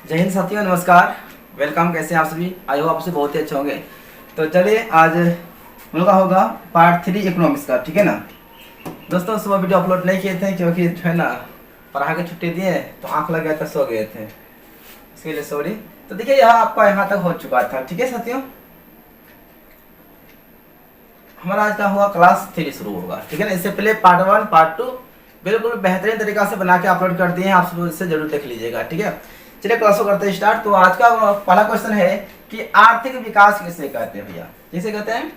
जय हिंद साथियों, नमस्कार। वेलकम। कैसे हैं आप सभी? आई होप आपसे बहुत ही अच्छे होंगे। तो चलिए, आज हम लोग का होगा पार्ट 3 इकोनॉमिक्स का, ठीक है ना। दोस्तों, सुबह वीडियो अपलोड नहीं किए थे क्योंकि जो है ना पढ़ा के छुट्टी दिए तो आँख लग गया था, सो गए थे, इसके लिए सॉरी। तो देखिए, यहाँ तक हो चुका था, ठीक है साथियों। हमारा आज का हुआ क्लास 3 शुरू होगा, ठीक है ना। इससे पहले पार्ट 1 पार्ट 2 बिल्कुल बेहतरीन तरीका से बना के अपलोड कर दिए हैं, आप सब इससे जरूर देख लीजिएगा, ठीक है। चलिए क्लास को करते हैं स्टार्ट। तो आज का पहला क्वेश्चन है कि आर्थिक विकास किसे कहते हैं भैया? किसे कहते हैं?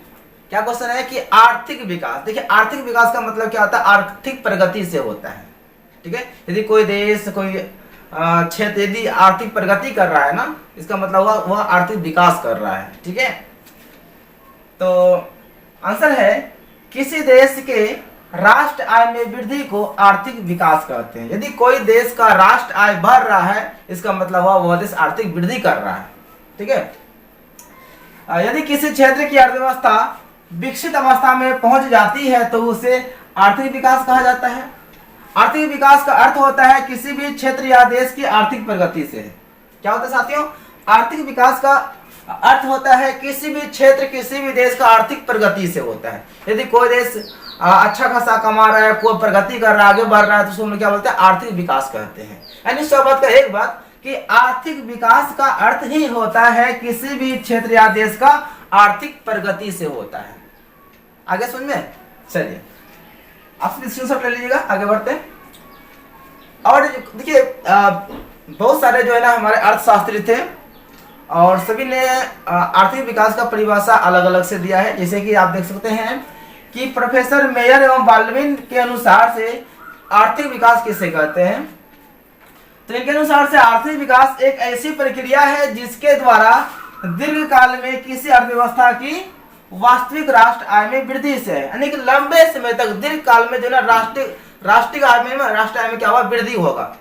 क्या क्वेश्चन है कि आर्थिक विकास। देखिए, आर्थिक विकास का मतलब क्या होता है? आर्थिक प्रगति से होता है, ठीक है। यदि कोई देश, कोई क्षेत्र यदि आर्थिक प्रगति कर रहा है ना, इसका मतलब हुआ वह आर्थिक विकास कर रहा है, ठीक है। तो आंसर है किसी देश के राष्ट्र आय में वृद्धि को आर्थिक विकास कहते हैं। यदि कोई देश का राष्ट्र आय बढ़ रहा है, इसका मतलब हुआ वह देश आर्थिक वृद्धि कर रहा है, ठीक है। यदि किसी क्षेत्र की अर्थव्यवस्था विकसित अवस्था में पहुंच जाती है तो उसे आर्थिक विकास कहा जाता है। आर्थिक विकास का अर्थ होता है किसी भी क्षेत्र या देश की आर्थिक प्रगति से। क्या होता है साथियों? आर्थिक विकास का अर्थ होता है किसी भी क्षेत्र, किसी भी देश का आर्थिक प्रगति से होता है। यदि कोई देश अच्छा खासा कमा रहा है, कोई प्रगति कर रहा है, आगे बढ़ रहा है, तो उसको हम क्या बोलते हैं? आर्थिक विकास कहते हैं। यानी सब बात का एक बात कि आर्थिक विकास का अर्थ ही होता है किसी भी क्षेत्र या देश का आर्थिक प्रगति से होता है। आगे सुन में चलिए, आप स्क्रीनशॉट ले लीजिएगा, आगे बढ़ते हैं। और देखिए, बहुत सारे जो है ना हमारे अर्थशास्त्री थे और सभी ने आर्थिक विकास का परिभाषा अलग अलग से दिया है। जैसे कि आप देख सकते हैं कि प्रोफेसर मेयर एवं बाल्डविन के अनुसार से आर्थिक विकास किसे कहते हैं? तो इनके अनुसार से आर्थिक विकास एक ऐसी प्रक्रिया है जिसके द्वारा दीर्घ काल में किसी अर्थव्यवस्था की वास्तविक राष्ट्र आय में वृद्धि से, यानी कि लंबे समय तक दीर्घ काल में जो है राष्ट्रीय आय में राष्ट्र आय में क्या होगा? वृद्धि होगा।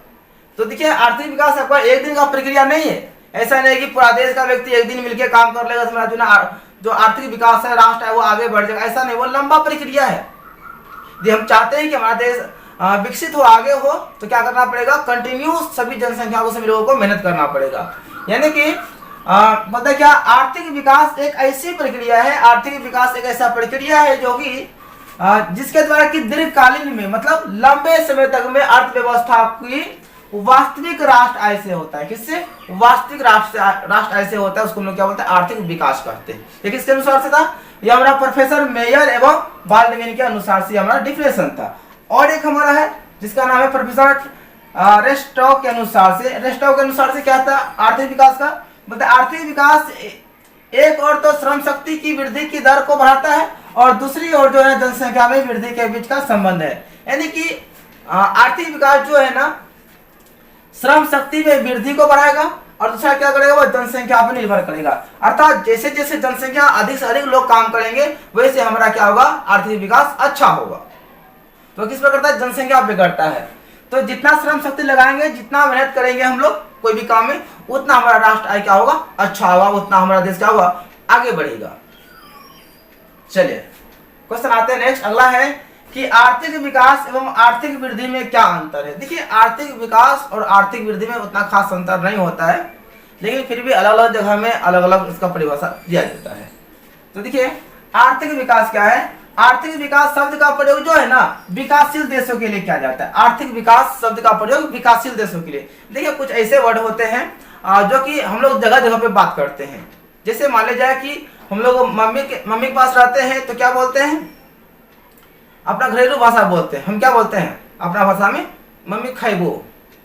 तो देखिए, आर्थिक विकास आपका एक दिन का प्रक्रिया नहीं है। ऐसा नहीं कि पूरा देश का व्यक्ति एक दिन मिलकर काम कर लेगा, समझा जो ना जो आर्थिक विकास है, राष्ट्र है, वो आगे बढ़ जाएगा, ऐसा नहीं। वो लंबा प्रक्रिया है। यदि हम चाहते हैं कि हमारा देश विकसित हो, आगे हो, तो क्या करना पड़ेगा? कंटिन्यू सभी जनसंख्या को, सभी लोगों को मेहनत करना पड़ेगा। यानी कि पता क्या, आर्थिक विकास एक ऐसी प्रक्रिया है, आर्थिक विकास एक ऐसा प्रक्रिया है जो कि जिसके द्वारा कि दीर्घकालीन में, मतलब लंबे समय तक में अर्थव्यवस्था की वास्तविक राष्ट्र आय से होता है। किससे? वास्तविक राष्ट्र आय से होता है। उसको हम लोग क्या बोलते हैं? आर्थिक विकास कहते हैं। ये किसके अनुसार से था? ये हमारा प्रोफेसर मेयर एवं बाल्डविन के अनुसार से हमारा डिफिनेशन था। और एक हमारा है जिसका नाम है प्रोफेसर रेस्टॉ के अनुसार से। रेस्टॉ के अनुसार से क्या था आर्थिक विकास का? बोलते आर्थिक विकास एक और तो श्रम शक्ति की वृद्धि की दर को बढ़ाता है और दूसरी ओर जो है जनसंख्या में वृद्धि के बीच का संबंध है। यानी कि आर्थिक विकास जो है ना श्रम शक्ति में वृद्धि को बढ़ाएगा और दूसरा क्या करेगा? वो जनसंख्या पर निर्भर करेगा। अर्थात जैसे जैसे जनसंख्या अधिक से अधिक लोग काम करेंगे वैसे हमारा क्या होगा? आर्थिक विकास अच्छा होगा। तो किस पर करता है? जनसंख्या पे करता है। तो जितना श्रम शक्ति लगाएंगे, जितना मेहनत करेंगे हम लोग कोई भी काम में, उतना हमारा राष्ट्र आय क्या होगा? अच्छा होगा, उतना हमारा देश क्या होगा? आगे बढ़ेगा। चलिए क्वेश्चन आते हैं नेक्स्ट। अगला है कि आर्थिक विकास एवं आर्थिक वृद्धि में क्या अंतर है? देखिए, आर्थिक विकास और आर्थिक वृद्धि में उतना खास अंतर नहीं होता है, लेकिन फिर भी अलग अलग जगह में अलग अलग इसका परिभाषा दिया जाता है। तो देखिए, आर्थिक विकास क्या है? आर्थिक विकास शब्द का प्रयोग जो है ना विकासशील देशों के लिए किया जाता है। आर्थिक विकास शब्द का प्रयोग विकासशील देशों के लिए। देखिए, कुछ ऐसे वर्ड होते हैं जो कि हम लोग जगह जगह पे बात करते हैं। जैसे मान लीजिए कि हम लोग मम्मी के पास रहते हैं तो क्या बोलते हैं? अपना घरेलू भाषा बोलते हैं। हम क्या बोलते हैं अपना भाषा में? मम्मी खैबो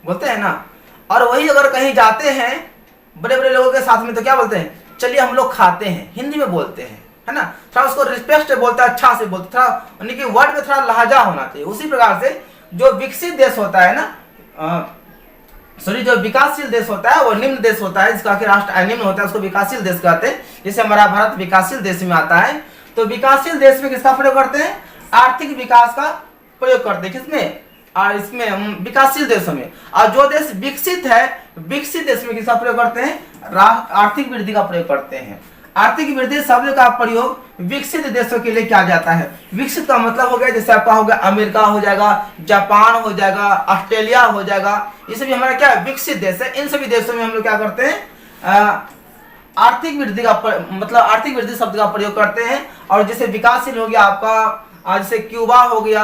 बोलते हैं ना। और वही अगर कहीं जाते हैं बड़े बड़े लोगों के साथ में तो क्या बोलते हैं? चलिए हम लोग खाते हैं, हिंदी में बोलते हैं, है ना। थोड़ा उसको रिस्पेक्ट से बोलते हैं, अच्छा से बोलते, थोड़ा यानी कि वर्ड में थोड़ा लहजा होना चाहिए। उसी प्रकार से जो विकसित देश होता है ना, जो विकासशील देश होता है वो निम्न देश होता है, जिसका राष्ट्र आय निम्न होता है, उसको विकासशील देश कहते हैं। जैसे हमारा भारत विकासशील देश में आता है, तो विकासशील देश में किसका प्रयोग करते हैं? आर्थिक विकास का प्रयोग करते हैं। किसमें? इसमें विकासशील देशों में। और जो देश विकसित है, विकसित देश में किसका प्रयोग करते हैं? आर्थिक वृद्धि का प्रयोग करते हैं। आर्थिक वृद्धि शब्द का प्रयोग विकसित देशों के लिए क्या जाता है। विकसित का मतलब हो गया जैसे आपका हो गया अमेरिका हो जाएगा, जापान हो जाएगा, ऑस्ट्रेलिया हो जाएगा, ये सभी हमारा क्या है विकसित देश है। इन सभी देशों में हम लोग क्या करते हैं आर्थिक वृद्धि का मतलब आर्थिक वृद्धि शब्द का प्रयोग करते हैं। और जैसे विकासशील हो गया आपका जैसे क्यूबा हो गया,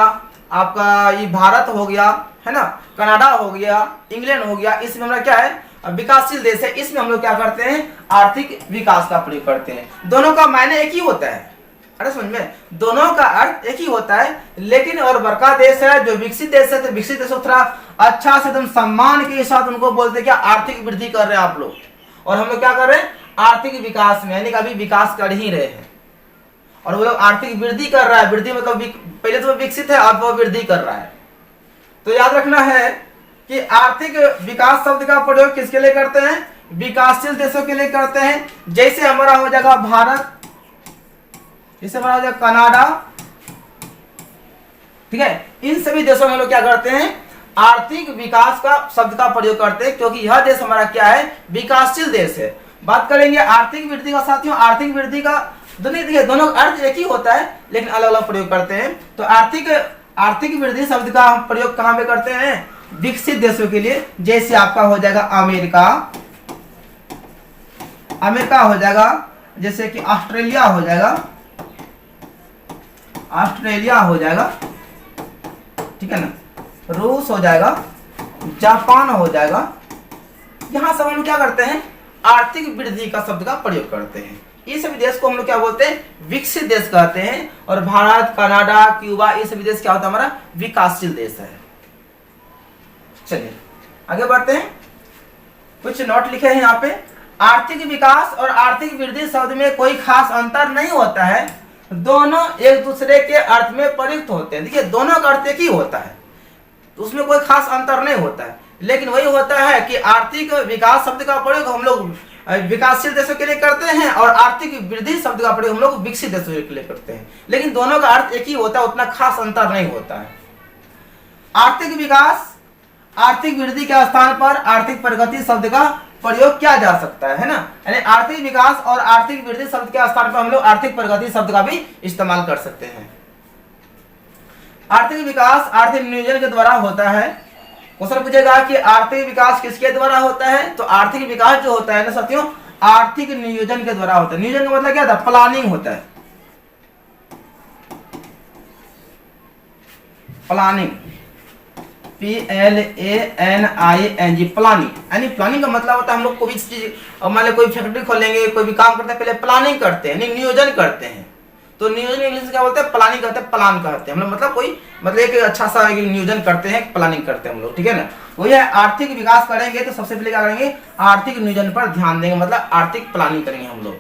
आपका ये भारत हो गया है ना, कनाडा हो गया, इंग्लैंड हो गया, इसमें हमारा क्या है विकासशील देश है, इसमें हम लोग क्या करते हैं आर्थिक विकास का प्रयोग करते हैं। दोनों का मायने एक ही होता है, अरे समझ में, दोनों का अर्थ एक ही होता है। लेकिन और बड़का देश है जो विकसित देश है, तो विकसित देश को थोड़ा अच्छा से एकदम सम्मान के साथ उनको बोलते हैं क्या आर्थिक वृद्धि कर रहे हैं आप लोग, और हम लोग क्या कर रहे हैं आर्थिक विकास में, यानी कि अभी विकास कर ही रहे हैं। और वो लोग आर्थिक वृद्धि कर रहा है, वृद्धि मतलब पहले तो वो विकसित है, अब वो वृद्धि कर रहा है। तो याद रखना है कि आर्थिक विकास शब्द का प्रयोग किसके लिए करते हैं, विकासशील देशों के लिए करते हैं। जैसे हमारा हो जाएगा भारत, जैसे हमारा हो जाएगा कनाडा, ठीक है, इन सभी देशों में हम लोग क्या करते हैं आर्थिक विकास का शब्द का प्रयोग करते हैं, क्योंकि यह देश हमारा क्या है विकासशील देश है। बात करेंगे आर्थिक वृद्धि का साथियों, आर्थिक वृद्धि का दोनों अर्थ एक ही होता है लेकिन अलग अलग प्रयोग करते हैं। तो आर्थिक वृद्धि शब्द का हम प्रयोग कहां पे करते हैं विकसित देशों के लिए। जैसे आपका हो जाएगा अमेरिका हो जाएगा, जैसे कि ऑस्ट्रेलिया हो जाएगा, ठीक है ना, रूस हो जाएगा, जापान हो जाएगा, यहां सब हम क्या करते हैं आर्थिक वृद्धि का शब्द का प्रयोग करते हैं। ये सभी देश को हम लोग क्या बोलते हैं विकसित देश कहते हैं। और भारत, कनाडा, क्यूबा, ये सभी देश क्या होता है हमारा विकासशील देश है। चलिए आगे बढ़ते हैं, कुछ नोट लिखे हैं यहाँ पे। आर्थिक विकास और आर्थिक वृद्धि शब्द में कोई खास अंतर नहीं होता है, दोनों एक दूसरे के अर्थ में प्रयुक्त होते हैं। देखिए दोनों का अर्थ एक ही होता है, तो उसमें कोई खास अंतर नहीं होता है, लेकिन वही होता है कि आर्थिक विकास शब्द का प्रयोग हम लोग विकासशील देशों के लिए करते हैं और आर्थिक वृद्धि शब्द का प्रयोग हम लोग विकसित देशों के लिए करते हैं, लेकिन दोनों का अर्थ एक ही होता है, उतना खास अंतर नहीं होता है। आर्थिक विकास आर्थिक वृद्धि के स्थान पर आर्थिक प्रगति शब्द का प्रयोग किया जा सकता है ना, यानी आर्थिक विकास और आर्थिक वृद्धि शब्द के स्थान पर हम लोग आर्थिक प्रगति शब्द का भी इस्तेमाल कर सकते हैं। आर्थिक विकास आर्थिक नियोजन के द्वारा होता है। क्वेश्चन पूछेगा कि आर्थिक विकास किसके द्वारा होता है, तो आर्थिक विकास जो होता है ना साथियों आर्थिक नियोजन के द्वारा होता है। नियोजन का मतलब क्या था, प्लानिंग होता है, प्लानिंग, PLANING, प्लानिंग। यानी प्लानिंग का मतलब होता है हम लोग कोई चीज, मान लो कोई फैक्ट्री खोलेंगे, कोई भी काम करते हैं, पहले प्लानिंग करते हैं, नियोजन करते हैं। तो नियोजन इंग्लिश में क्या बोलते हैं, प्लानिंग करते हैं, प्लान करते हैं हम लोग, मतलब कोई मतलब एक अच्छा सा नियोजन करते हैं, प्लानिंग करते हैं हम लोग, ठीक है ना। वही है आर्थिक विकास करेंगे तो सबसे पहले क्या करेंगे आर्थिक नियोजन पर ध्यान देंगे, मतलब आर्थिक प्लानिंग करेंगे हम लोग।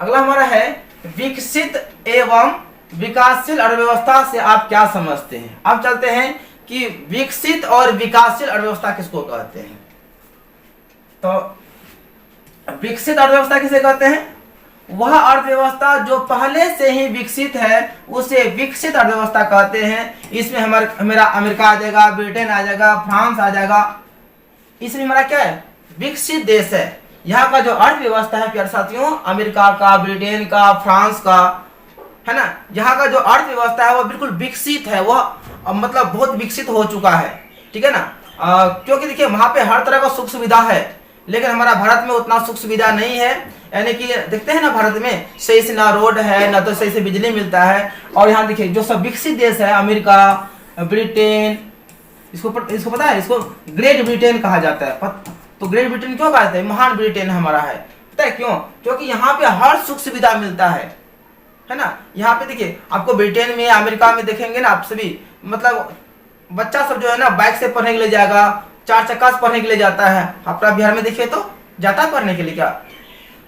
अगला हमारा है विकसित एवं विकासशील अर्थव्यवस्था से आप क्या समझते हैं। अब चलते हैं कि विकसित और विकासशील अर्थव्यवस्था किसको कहते हैं। तो विकसित अर्थव्यवस्था किसे कहते हैं, वह अर्थव्यवस्था जो पहले से ही विकसित है उसे विकसित अर्थव्यवस्था कहते हैं। इसमें हमारा अमेरिका आ जाएगा, ब्रिटेन आ जाएगा, फ्रांस आ जाएगा, इसमें हमारा क्या है विकसित देश है। यहाँ का जो अर्थव्यवस्था है प्यारे साथियों अमेरिका का, ब्रिटेन का, फ्रांस का, है ना, यहाँ का जो अर्थव्यवस्था है वो बिल्कुल विकसित है, वह मतलब बहुत विकसित हो चुका है, ठीक है ना। क्योंकि देखिए वहां पे हर तरह का सुख सुविधा है, लेकिन हमारा भारत में उतना सुख सुविधा नहीं है। यानी कि देखते हैं ना भारत में सही से ना रोड है, ना तो सही से बिजली मिलता है। और यहाँ देखिए जो सब विकसित देश है अमेरिका, ब्रिटेन, इसको पता है, इसको ग्रेट ब्रिटेन कहा जाता है। तो ग्रेट ब्रिटेन क्यों कहते हैं, महान ब्रिटेन हमारा है, पता है क्यों, क्योंकि यहाँ पे हर सुख सुविधा मिलता है ना। यहाँ पे देखिए आपको ब्रिटेन में, अमेरिका में देखेंगे ना आप सभी, मतलब बच्चा सब जो है ना बाइक से पढ़ने के लिए जाएगा, 4 चक्का से पढ़ने के लिए जाता है। अपना बिहार में देखिए तो जाता है पढ़ने के लिए, क्या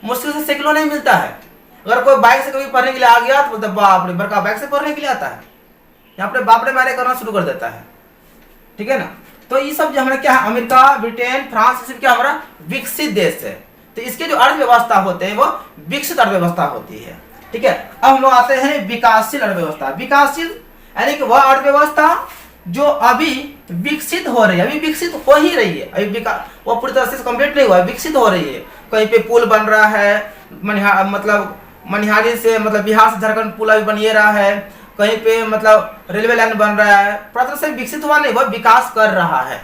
मुश्किल से साइकिलों नहीं मिलता है। अगर कोई बाइक से कभी पढ़ने के लिए आ गया तो बोलते बाप रे, बड़का बाइक से पढ़ने के लिए आता है, यहाँ पे बाप रे मारे करना शुरू कर देता है, ठीक है ना। तो ये सब जो हमारा क्या है अमेरिका, ब्रिटेन, फ्रांस, ये सब क्या हमारा विकसित देश है। तो इसके जो अर्थव्यवस्था होते हैं वो विकसित अर्थव्यवस्था होती है, ठीक है। अब हम लोग आते हैं विकासशील अर्थव्यवस्था। विकासशील यानी कि वह अर्थव्यवस्था जो अभी विकसित हो रही है, अभी विकसित हो ही रही है, अभी वो पूरी तरह से कंप्लीट नहीं हुआ है, विकसित हो रही है। कहीं पे पुल बन रहा है, मनिहारी से मतलब बिहार से झारखंड पुल अभी बन ये रहा है, कहीं पे मतलब रेलवे लाइन बन रहा है। पूरा तरह से विकसित हुआ नहीं, वह विकास कर रहा है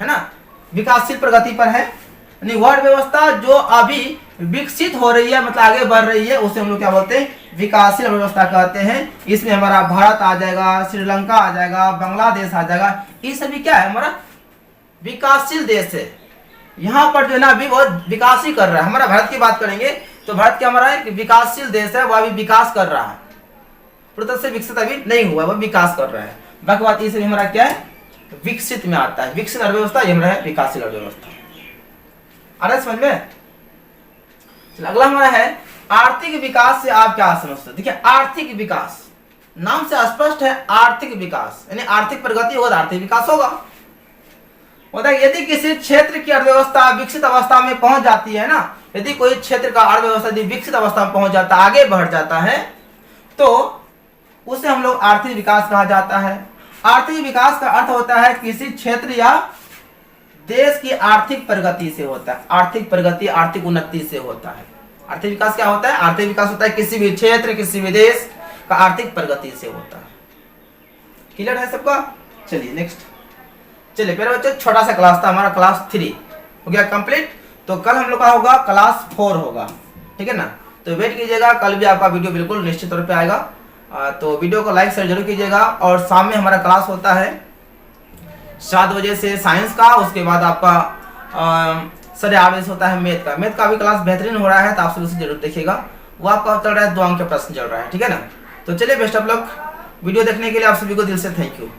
ना, विकासशील प्रगति पर है। यानी वह अर्थव्यवस्था जो अभी विकसित हो रही है, मतलब आगे बढ़ रही है, उसे हम लोग क्या बोलते हैं, विकासशील अर्थव्यवस्था कहते हैं। इसमें हमारा भारत आ जाएगा, श्रीलंका आ जाएगा, बांग्लादेश आ जाएगा, ये सभी क्या है, हमारा विकासशील देश है। यहाँ पर जो है ना अभी वो विकास ही कर रहा है। हमारा भारत की बात करेंगे तो भारत क्या हमारा एक विकासशील देश है, वह अभी विकास कर रहा है, पूरी तरह से विकसित अभी नहीं हुआ, वह विकास कर रहा है। बाकी बात ये हमारा क्या है, विकसित में आता है। विकसित अर्थव्यवस्था ये हमारा है विकासशील अर्थव्यवस्था। आ रहा है समझ में? चलो अगला हमारा है आर्थिक विकास से आप क्या समझते हो। देखिए आर्थिक विकास नाम से स्पष्ट है, आर्थिक विकास यानी आर्थिक प्रगति होगा, आर्थिक विकास होगा। होता है यदि किसी क्षेत्र की अर्थव्यवस्था विकसित अवस्था में पहुंच जाती है ना, यदि कोई क्षेत्र का अर्थव्यवस्था यदि विकसित अवस्था में पहुंच जाता है, आगे बढ़ जाता है, तो उसे हम लोग आर्थिक विकास कहा जाता है। आर्थिक विकास का अर्थ होता है किसी क्षेत्र या देश की आर्थिक प्रगति से होता है। आर्थिक प्रगति आर्थिक उन्नति से होता है। आर्थिक विकास क्या होता है, आर्थिक विकास होता है किसी भी क्षेत्र किसी भी देश का आर्थिक प्रगति से होता है। क्लियर है सबका? चलिए नेक्स्ट। चलिए मेरे बच्चे छोटा सा क्लास था हमारा, क्लास 3 हो गया कंप्लीट। तो कल हम लोग का होगा क्लास 4 होगा, ठीक है ना। तो वेट कीजिएगा, कल भी आपका वीडियो बिल्कुल निश्चित तौर पे आएगा। तो वीडियो को लाइक शेयर जरूर कीजिएगा। और शाम में हमारा क्लास होता है 7 बजे से साइंस का, उसके बाद आपका 8:30 बजे से होता है मैथ का। मैथ का भी क्लास बेहतरीन हो रहा है, तो आप सब उसे जरूर देखिएगा। वो आपका चल रहा है 2 अंक के प्रश्न चल रहा है, ठीक है ना। तो चलिए बेस्ट ऑफ लक। वीडियो देखने के लिए आप सभी को दिल से थैंक यू।